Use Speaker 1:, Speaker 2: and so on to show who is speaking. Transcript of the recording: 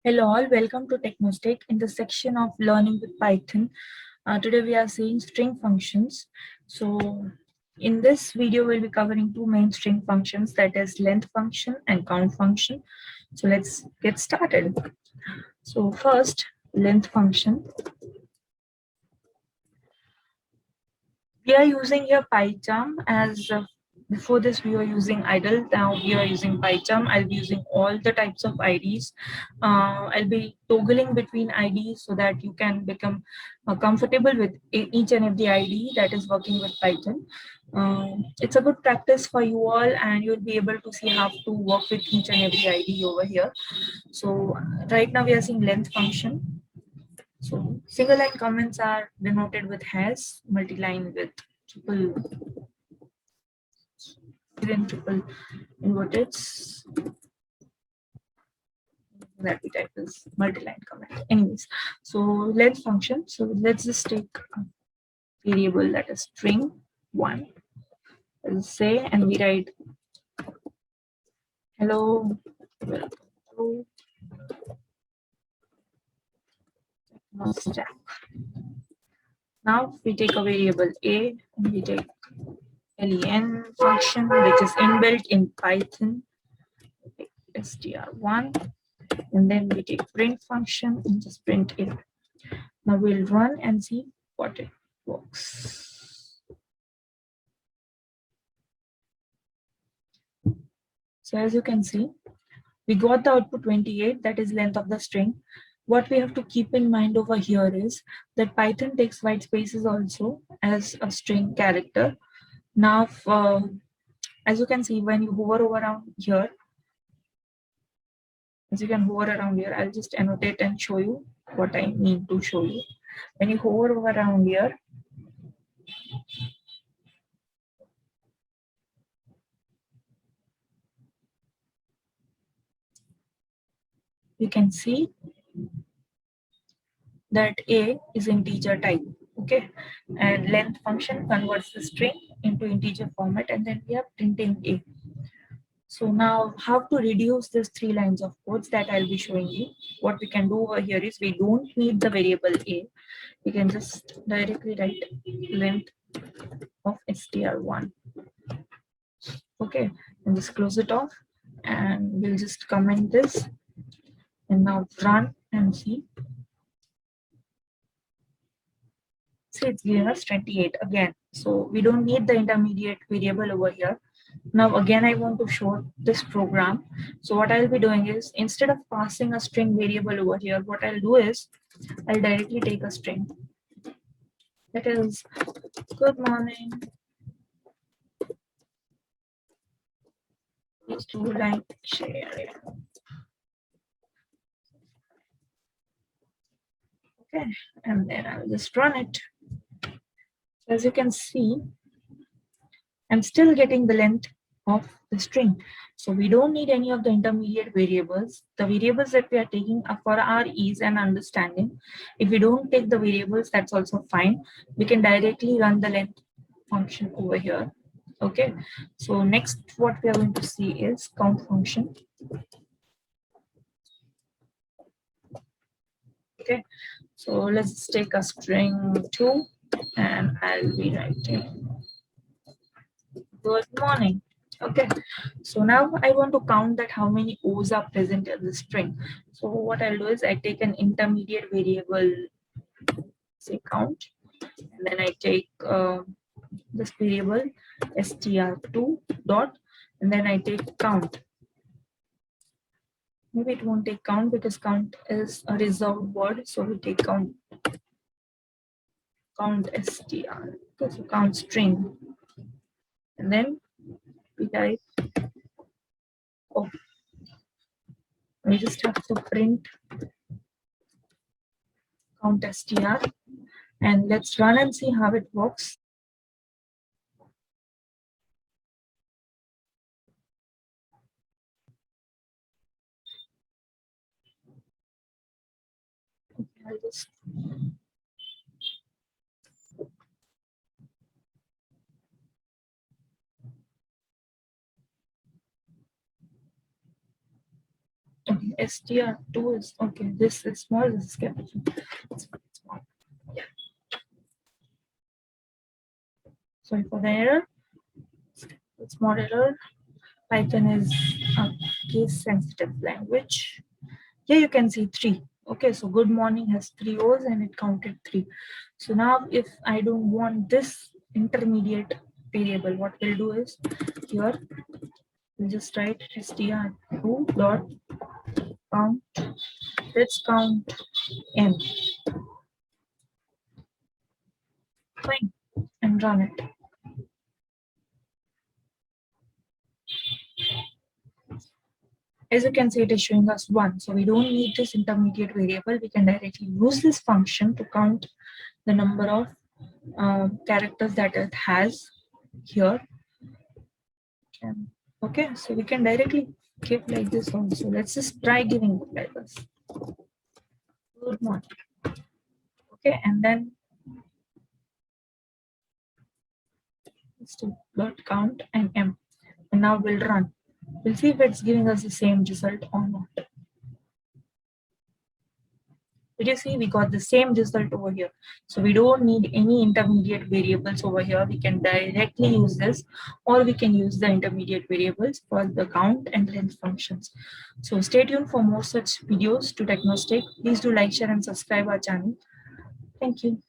Speaker 1: Hello all, welcome to Technostack in the section of learning with Python. Today we are seeing string functions. So in this video we'll be covering two main string functions, that is length function and count function. So let's get started. So first, length function. We are using here PyCharm as before this we were using idle. Now we are using PyCharm. I'll be using all the types of IDs. I'll be toggling between IDs so that you can become comfortable with each and every ID that is working with Python. It's a good practice for you all, and you'll be able to see how to work with each and every ID over here. So right now we are seeing length function. So single line comments are denoted with hash, multi-line with triple inverted. That we type is multi-line comment. Anyways, so length function. So let's just take a variable that is string one. Let's say, and we write hello, welcome to Technostack. Now we take a variable a and we take len function, which is inbuilt in Python. str1, and then we take print function and just print it. Now we'll run and see what it works. So as you can see, we got the output 28, that is length of the string. What we have to keep in mind over here is that Python takes white spaces also as a string character. Now, as you can see, when you hover around here, as you can hover around here, I'll just annotate and show you what I mean to show you. When you hover around here, you can see that a is integer type, okay, and length function converts the string into integer format, and then we are printing a. So now how to reduce these three lines of codes that I'll be showing you. What we can do over here is we don't need the variable a. We can just directly write length of str1. Okay, and just close it off, and we'll just comment this and now run and see. See, it's giving us 28 again. So we don't need the intermediate variable over here. Now again, I want to show this program. So what I'll be doing is, instead of passing a string variable over here, what I'll do is I'll directly take a string. That is, good morning. Please do like, share. Okay, and then I'll just run it. So as you can see, I'm still getting the length of the string. So we don't need any of the intermediate variables. The variables that we are taking are for our ease and understanding. If we don't take the variables, that's also fine. We can directly run the length function over here. Okay, so next what we are going to see is count function. Okay, so let's take a string 2 and I'll be writing good morning. Okay, so now I want to count that how many O's are present in the string. So what I'll do is I take an intermediate variable, say count, and then I take this variable str2 dot, and then I take count. Maybe it won't take count because count is a reserved word, so we take count str. Okay, so count string, and then we type, oh, we just have to print count str, and let's run and see how it works. I'll just Okay, str2 is okay. This is small, this is capital. It's small. Yeah. Sorry for the error. Small error. Python is a case sensitive language. Here you can see 3. Okay, so good morning has 3 O's and it counted 3. So now if I don't want this intermediate variable, what we'll do is here we'll just write str2 dot count. Let's count n. Fine, and run it. As you can see, it is showing us 1. So we don't need this intermediate variable. We can directly use this function to count the number of characters that it has here. Okay, so we can directly give like this also. Let's just try giving it like this. Good morning. Okay, and then let's do dot count and m. And now we'll run. We'll see if it's giving us the same result or not. Did you see we got the same result over here? So we don't need any intermediate variables over here. We can directly use this, or we can use the intermediate variables for the count and length functions. So stay tuned for more such videos to Technostack. Please do like, share, and subscribe our channel. Thank you.